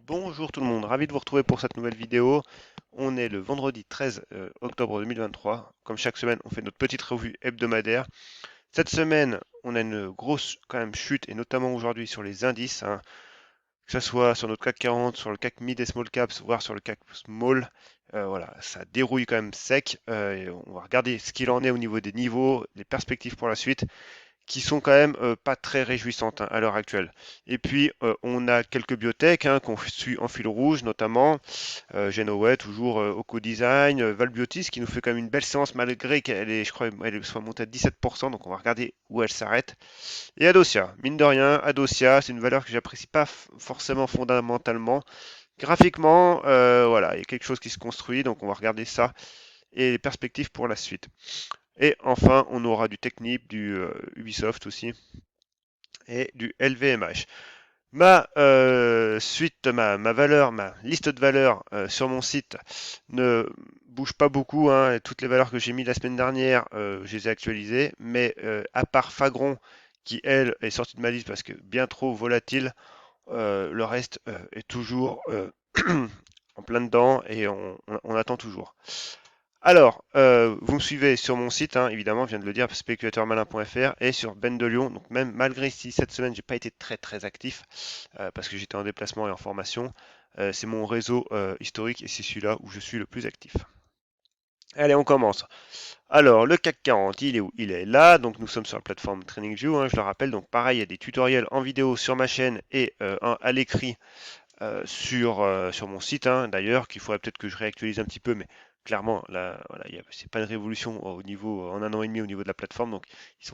Bonjour tout le monde, ravi de vous retrouver pour cette nouvelle vidéo. On est le vendredi 13 octobre 2023. Comme chaque semaine, on fait notre petite revue hebdomadaire. Cette semaine, on a une grosse quand même chute, et notamment aujourd'hui sur les indices, hein, que ce soit sur notre CAC 40, sur le CAC Mid et Small Caps, voire sur le CAC Small. Voilà, ça dérouille quand même sec. Et on va regarder ce qu'il en est au niveau des niveaux, les perspectives pour la suite qui sont quand même pas très réjouissantes, hein, à l'heure actuelle. Et puis on a quelques biotech, hein, qu'on suit en fil rouge, notamment Genoway, toujours Oco-Design, Valbiotis qui nous fait quand même une belle séance malgré qu'elle est, je crois, elle soit montée à 17%, donc on va regarder où elle s'arrête. Et Adosia, mine de rien, Adosia, c'est une valeur que j'apprécie pas forcément fondamentalement. Graphiquement, voilà, il y a quelque chose qui se construit, donc on va regarder ça et les perspectives pour la suite. Et enfin, on aura du Technip, du Ubisoft aussi, et du LVMH. Ma valeur, ma liste de valeurs sur mon site ne bouge pas beaucoup, hein, et toutes les valeurs que j'ai mis la semaine dernière, je les ai actualisées, mais à part Fagron, qui elle est sortie de ma liste parce que bien trop volatile, le reste est toujours en plein dedans et on attend toujours. Alors, vous me suivez sur mon site, hein, évidemment, je viens de le dire, spéculateurmalin.fr et sur Ben de Lyon. Donc même malgré si cette semaine j'ai pas été très actif parce que j'étais en déplacement et en formation, c'est mon réseau historique et c'est celui-là où je suis le plus actif. Allez, on commence. Alors, le CAC 40, il est où? Il est là. Donc nous sommes sur la plateforme TradingView, hein, je le rappelle. Donc pareil, il y a des tutoriels en vidéo sur ma chaîne et à l'écrit sur mon site, hein, d'ailleurs, qu'il faudrait peut-être que je réactualise un petit peu, mais clairement, là, voilà, c'est pas une révolution au niveau, en un an et demi au niveau de la plateforme, donc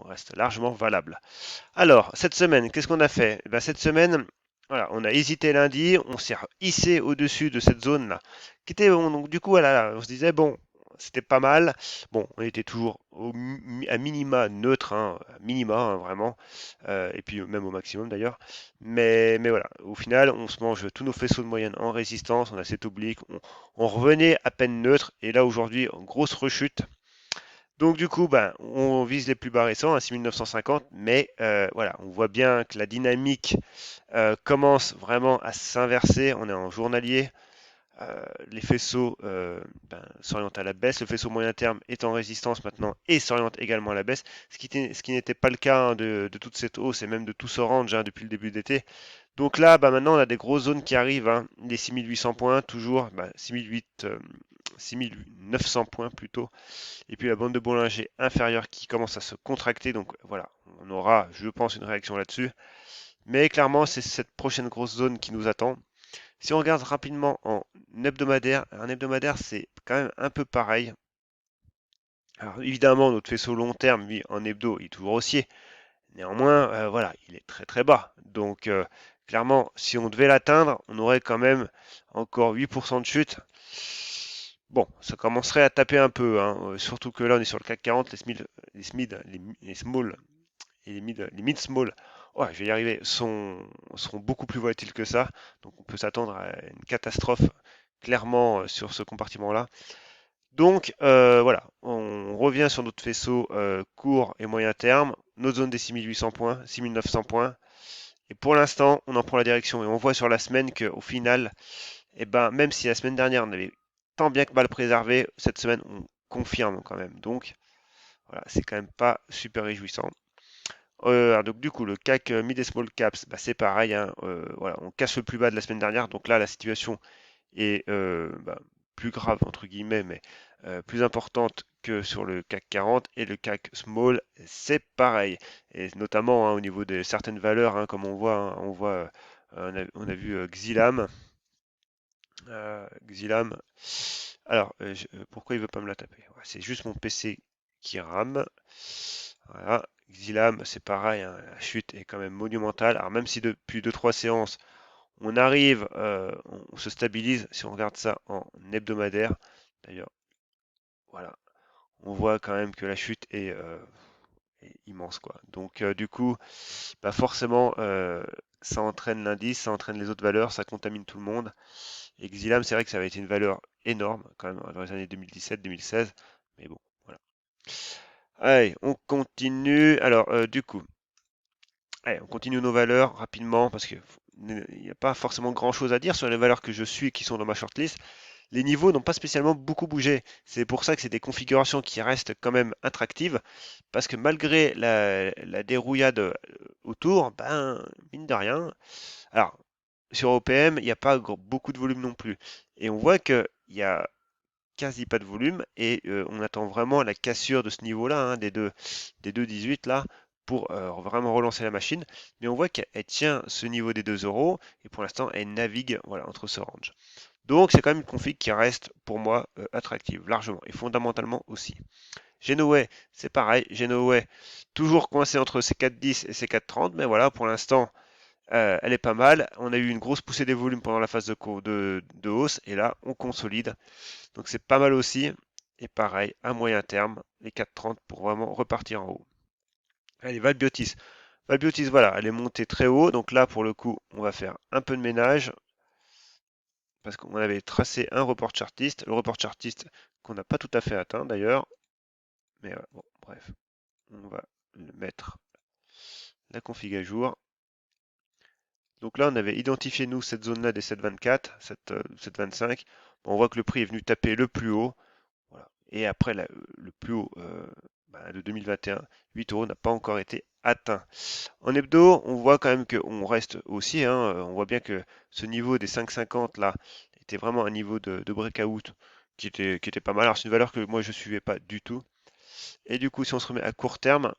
restent largement valables. Alors, cette semaine, qu'est-ce qu'on a fait? Eh ben, cette semaine, voilà, on a hésité lundi, on s'est hissé au-dessus de cette zone-là, qui était bon, donc du coup, voilà, on se disait, bon, c'était pas mal. Bon, on était toujours à minima neutre, hein, à minima, hein, vraiment, et puis même au maximum d'ailleurs. Mais voilà, au final, on se mange tous nos faisceaux de moyenne en résistance, on a cette oblique, on revenait à peine neutre, et là aujourd'hui, en grosse rechute. Donc du coup, ben, on vise les plus bas récents, à 6950, mais voilà, on voit bien que la dynamique commence vraiment à s'inverser. On est en journalier, les faisceaux s'orientent à la baisse, le faisceau moyen terme est en résistance maintenant et s'oriente également à la baisse, ce qui n'était pas le cas, hein, de toute cette hausse et même de tout ce range, hein, depuis le début d'été. Donc là, bah, maintenant, on a des grosses zones qui arrivent, hein, les 6800 points, toujours, 6900 points plutôt, et puis la bande de Bollinger inférieure qui commence à se contracter, donc voilà, on aura, je pense, une réaction là-dessus. Mais clairement, c'est cette prochaine grosse zone qui nous attend. Si on regarde rapidement en hebdomadaire, un hebdomadaire, c'est quand même un peu pareil. Alors évidemment, notre faisceau long terme, lui, en hebdo, il est toujours haussier. Néanmoins, voilà, il est très bas. Donc clairement, si on devait l'atteindre, on aurait quand même encore 8% de chute. Bon, ça commencerait à taper un peu, hein, surtout que là, on est sur le CAC 40, les SMID, les small et les mid small, ouais, je vais y arriver, seront beaucoup plus volatiles que ça. Donc on peut s'attendre à une catastrophe clairement sur ce compartiment-là. Donc voilà, on revient sur notre faisceau court et moyen terme, notre zone des 6800 points, 6900 points. Et pour l'instant, on en prend la direction et on voit sur la semaine qu'au final, eh ben, même si la semaine dernière on avait tant bien que mal préservé, cette semaine on confirme quand même. Donc voilà, c'est quand même pas super réjouissant. Alors donc du coup, le CAC Mid et Small Caps, bah, c'est pareil, hein, voilà, on casse le plus bas de la semaine dernière. Donc là, la situation est plus grave, entre guillemets, mais plus importante que sur le CAC 40. Et le CAC Small, c'est pareil. Et notamment, hein, au niveau de certaines valeurs, hein, comme on voit, hein, on a vu Xilam. Xilam. Alors, pourquoi il veut pas me la taper? Ouais, c'est juste mon PC qui rame. Voilà. Xilam, c'est pareil, hein, la chute est quand même monumentale. Alors même si depuis deux trois séances, on arrive, on se stabilise, si on regarde ça en hebdomadaire, d'ailleurs, voilà, on voit quand même que la chute est immense, quoi. Donc du coup, bah forcément, ça entraîne l'indice, ça entraîne les autres valeurs, ça contamine tout le monde. Et Xilam, c'est vrai que ça avait été une valeur énorme quand même dans les années 2017-2016, mais bon, voilà. Allez, on continue. Alors, du coup, allez, on continue nos valeurs rapidement parce que il n'y a pas forcément grand-chose à dire sur les valeurs que je suis et qui sont dans ma shortlist. Les niveaux n'ont pas spécialement beaucoup bougé. C'est pour ça que c'est des configurations qui restent quand même attractives, parce que malgré la dérouillade autour, ben, mine de rien, alors, sur OPM, il n'y a pas beaucoup de volume non plus. Et on voit qu'il y a quasi pas de volume et on attend vraiment la cassure de ce niveau-là, hein, des 2,18 là, pour vraiment relancer la machine. Mais on voit qu'elle tient ce niveau des 2 euros et pour l'instant, elle navigue voilà, entre ce range. Donc, c'est quand même une config qui reste pour moi attractive, largement et fondamentalement aussi. Genoway, c'est pareil. Genoway, toujours coincé entre ces 4,10 et ces 4,30, mais voilà, pour l'instant, elle est pas mal. On a eu une grosse poussée des volumes pendant la phase de hausse et là, on consolide. Donc c'est pas mal aussi. Et pareil, à moyen terme, les 4,30 pour vraiment repartir en haut. Allez, Valbiotis. Valbiotis, voilà, elle est montée très haut. Donc là, pour le coup, on va faire un peu de ménage parce qu'on avait tracé un report chartiste. Le report chartiste qu'on n'a pas tout à fait atteint d'ailleurs. Mais bon, bref, on va le mettre la config à jour. Donc là, on avait identifié, nous, cette zone-là des 7,24, 7,25. Bon, on voit que le prix est venu taper le plus haut. Voilà. Et après, le plus haut de 2021, 8 euros n'a pas encore été atteint. En hebdo, on voit quand même qu'on reste aussi, hein, on voit bien que ce niveau des 5,50 là était vraiment un niveau de breakout qui était pas mal. Alors c'est une valeur que moi je ne suivais pas du tout. Et du coup, si on se remet à court terme,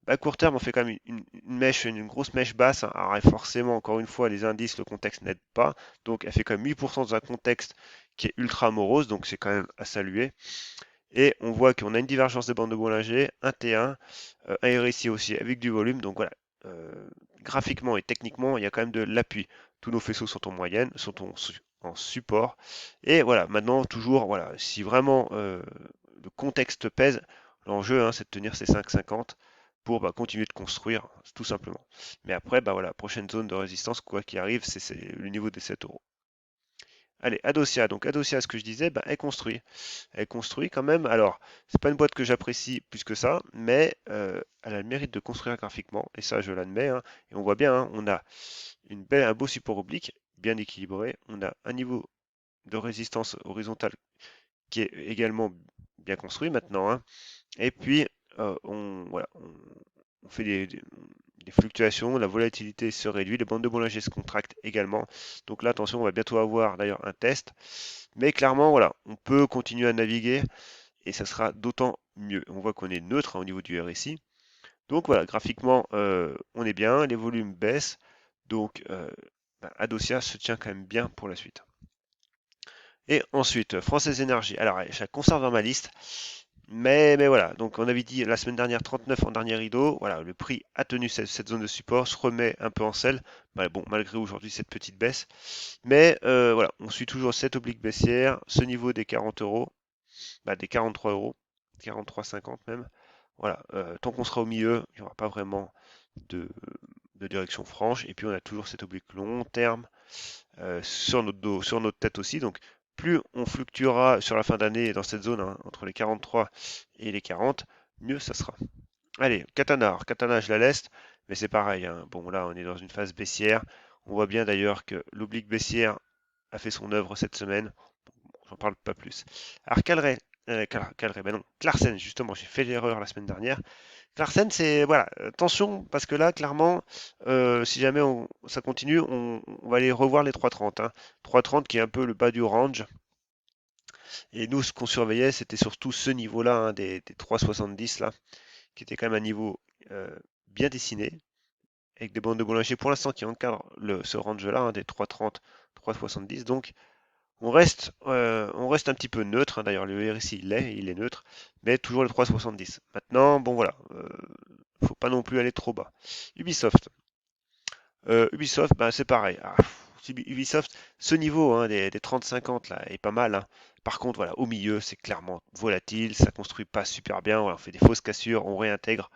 à court terme, on fait quand même une mèche, une grosse mèche basse, hein. Alors forcément, encore une fois, les indices, le contexte n'aide pas. Donc elle fait quand même 8% dans un contexte qui est ultra morose, donc c'est quand même à saluer. Et on voit qu'on a une divergence des bandes de Bollinger, un T1, un RSI aussi avec du volume. Donc voilà, graphiquement et techniquement, il y a quand même de l'appui. Tous nos faisceaux sont en moyenne, sont en support. Et voilà, maintenant, toujours, voilà, si vraiment le contexte pèse, l'enjeu, hein, c'est de tenir ces 5,50 pour continuer de construire, tout simplement. Mais après, voilà, prochaine zone de résistance, quoi qu'il arrive, c'est le niveau des 7 euros. Allez, Adosia. Donc Adosia, ce que je disais, elle construit. Elle construit quand même. Alors, c'est pas une boîte que j'apprécie plus que ça, mais elle a le mérite de construire graphiquement, et ça, je l'admets, hein. Et on voit bien, hein, on a un beau support oblique, bien équilibré. On a un niveau de résistance horizontale qui est également bien construit maintenant, hein. Et puis, voilà, on fait des fluctuations, la volatilité se réduit, les bandes de Bollinger se contractent également. Donc là, attention, on va bientôt avoir d'ailleurs un test. Mais clairement, voilà, on peut continuer à naviguer et ça sera d'autant mieux. On voit qu'on est neutre, hein, au niveau du RSI. Donc voilà, graphiquement, on est bien, les volumes baissent. Donc Adosia se tient quand même bien pour la suite. Et ensuite, Française Énergie. Alors, je la conserve dans ma liste. Mais voilà, donc on avait dit la semaine dernière 39 en dernier rideau. Voilà, le prix a tenu cette zone de support, se remet un peu en selle. Bon, malgré aujourd'hui cette petite baisse. Mais voilà, on suit toujours cette oblique baissière, ce niveau des 40 euros, des 43 euros, 43,50 même. Voilà, tant qu'on sera au milieu, il n'y aura pas vraiment de, de direction franche. Et puis on a toujours cette oblique long terme sur notre dos, sur notre tête aussi. Donc plus on fluctuera sur la fin d'année dans cette zone, hein, entre les 43 et les 40, mieux ça sera. Allez, Katana. Alors, Katana, je la laisse, mais c'est pareil, hein. Bon, là, on est dans une phase baissière. On voit bien d'ailleurs que l'oblique baissière a fait son œuvre cette semaine. Bon, j'en parle pas plus. Alors, ben non, Clarsen, justement, j'ai fait l'erreur la semaine dernière. Clarsen, c'est, voilà, attention, parce que là, clairement, si jamais ça continue, on va aller revoir les 3,30, hein. 3,30 qui est un peu le bas du range. Et nous, ce qu'on surveillait, c'était surtout ce niveau-là, hein, des 3,70 là, qui était quand même un niveau bien dessiné, avec des bandes de Bollinger pour l'instant qui encadrent ce range-là, hein, des 3,30, 3,70. Donc on reste un petit peu neutre, hein. D'ailleurs le RSI il est neutre, mais toujours les 3,70. Maintenant, bon voilà, faut pas non plus aller trop bas. Ubisoft. Ubisoft, c'est pareil. Ubisoft, ce niveau, hein, des 30-50 là est pas mal, hein. Par contre, voilà, au milieu, c'est clairement volatile, ça construit pas super bien. Voilà, on fait des fausses cassures, on réintègre.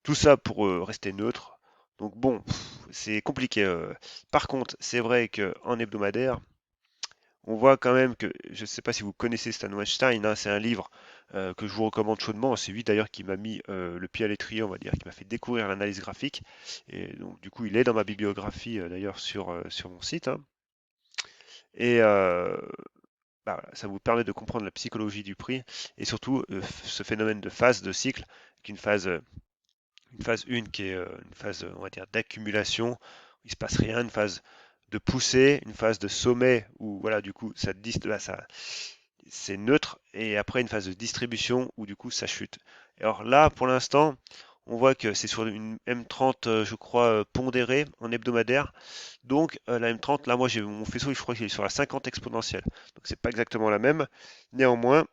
Tout ça pour rester neutre. Donc bon, c'est compliqué. Par contre, c'est vrai qu'en hebdomadaire, On voit quand même que, je ne sais pas si vous connaissez Stan Weinstein, hein, c'est un livre que je vous recommande chaudement. C'est lui d'ailleurs qui m'a mis le pied à l'étrier, on va dire, qui m'a fait découvrir l'analyse graphique. Et donc du coup, il est dans ma bibliographie d'ailleurs sur mon site, hein. Et bah, voilà, ça vous permet de comprendre la psychologie du prix et surtout ce phénomène de phase de cycle, avec une phase 1 qui est une phase, on va dire, d'accumulation, où il se passe rien, une phase de poussée, une phase de sommet où voilà, du coup, là, c'est neutre, et après une phase de distribution où du coup ça chute. Alors là, pour l'instant, on voit que c'est sur une M30, je crois, pondérée en hebdomadaire. Donc la M30, là, moi j'ai mon faisceau, je crois qu'il est sur la 50 exponentielle. Donc c'est pas exactement la même. Néanmoins,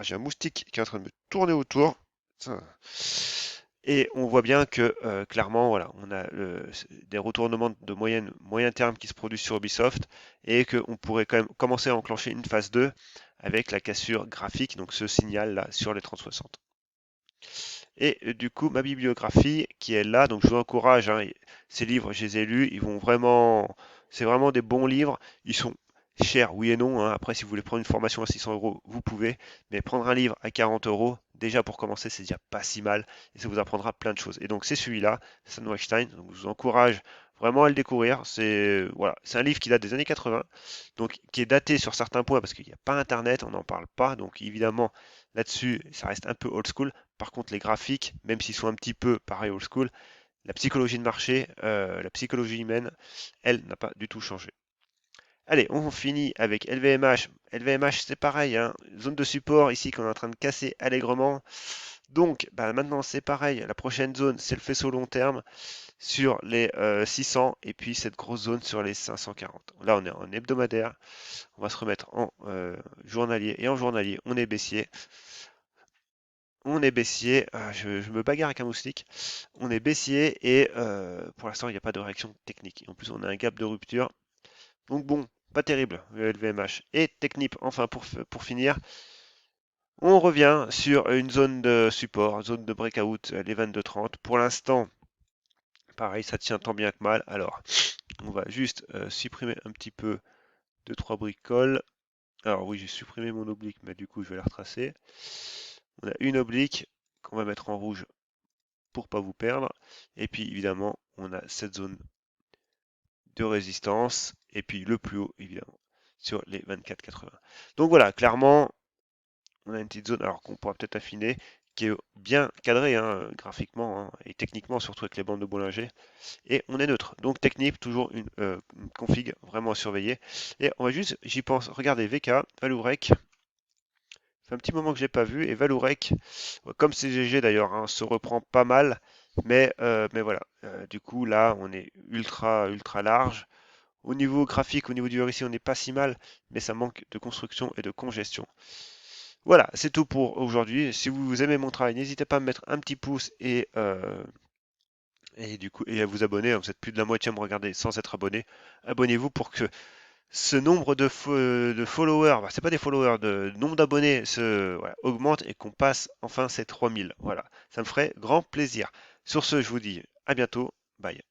j'ai un moustique qui est en train de me tourner autour. Ça. Et on voit bien que clairement, voilà, on a des retournements de moyen terme qui se produisent sur Ubisoft et qu'on pourrait quand même commencer à enclencher une phase 2 avec la cassure graphique, donc ce signal là sur les 3060. Et du coup, ma bibliographie qui est là, donc je vous encourage, hein, ces livres, je les ai lus, c'est vraiment des bons livres. Ils sont chers, oui et non, hein. Après, si vous voulez prendre une formation à 600 euros, vous pouvez, mais prendre un livre à 40 euros, déjà pour commencer, c'est déjà pas si mal, et ça vous apprendra plein de choses. Et donc c'est celui-là, Stan Weinstein, donc je vous encourage vraiment à le découvrir. C'est voilà, c'est un livre qui date des années 80, donc qui est daté sur certains points parce qu'il n'y a pas Internet, on n'en parle pas, donc évidemment là-dessus, ça reste un peu old school. Par contre, les graphiques, même s'ils sont un petit peu pareil old school, la psychologie de marché, la psychologie humaine, elle n'a pas du tout changé. Allez, on finit avec LVMH. LVMH, c'est pareil, hein, zone de support ici qu'on est en train de casser allègrement. Donc, bah, maintenant c'est pareil. La prochaine zone, c'est le faisceau long terme sur les 600 et puis cette grosse zone sur les 540. Là, on est en hebdomadaire. On va se remettre en journalier et en journalier, on est baissier. On est baissier, je me bagarre avec un moustique. On est baissier et pour l'instant, il n'y a pas de réaction technique. En plus, on a un gap de rupture. Donc bon, pas terrible, le LVMH. Et Technip, enfin pour finir, on revient sur une zone de support, zone de breakout, les 22,30. Pour l'instant, pareil, ça tient tant bien que mal. Alors, on va juste supprimer un petit peu deux trois bricoles. Alors oui, j'ai supprimé mon oblique, mais du coup, je vais la retracer. On a une oblique qu'on va mettre en rouge pour pas vous perdre. Et puis évidemment, on a cette zone de résistance et puis le plus haut évidemment sur les 24,80. Donc voilà, clairement, on a une petite zone alors qu'on pourra peut-être affiner qui est bien cadrée hein, graphiquement hein, et techniquement surtout avec les bandes de Bollinger et on est neutre. Donc technique toujours une config vraiment à surveiller et on va juste, j'y pense, regardez VK, Valourec, ça fait un petit moment que je l'ai pas vu. Et Valourec, comme CGG d'ailleurs, hein, se reprend pas mal. Mais voilà. Du coup, là, on est ultra large. Au niveau graphique, au niveau du RSI, on n'est pas si mal, mais ça manque de construction et de congestion. Voilà, c'est tout pour aujourd'hui. Si vous aimez mon travail, n'hésitez pas à me mettre un petit pouce et du coup et à vous abonner. Vous êtes plus de la moitié à me regarder sans être abonné. Abonnez-vous pour que ce nombre de followers, bah, c'est pas des followers, de nombre d'abonnés voilà, augmente et qu'on passe enfin ces 3000. Voilà, ça me ferait grand plaisir. Sur ce, je vous dis à bientôt. Bye.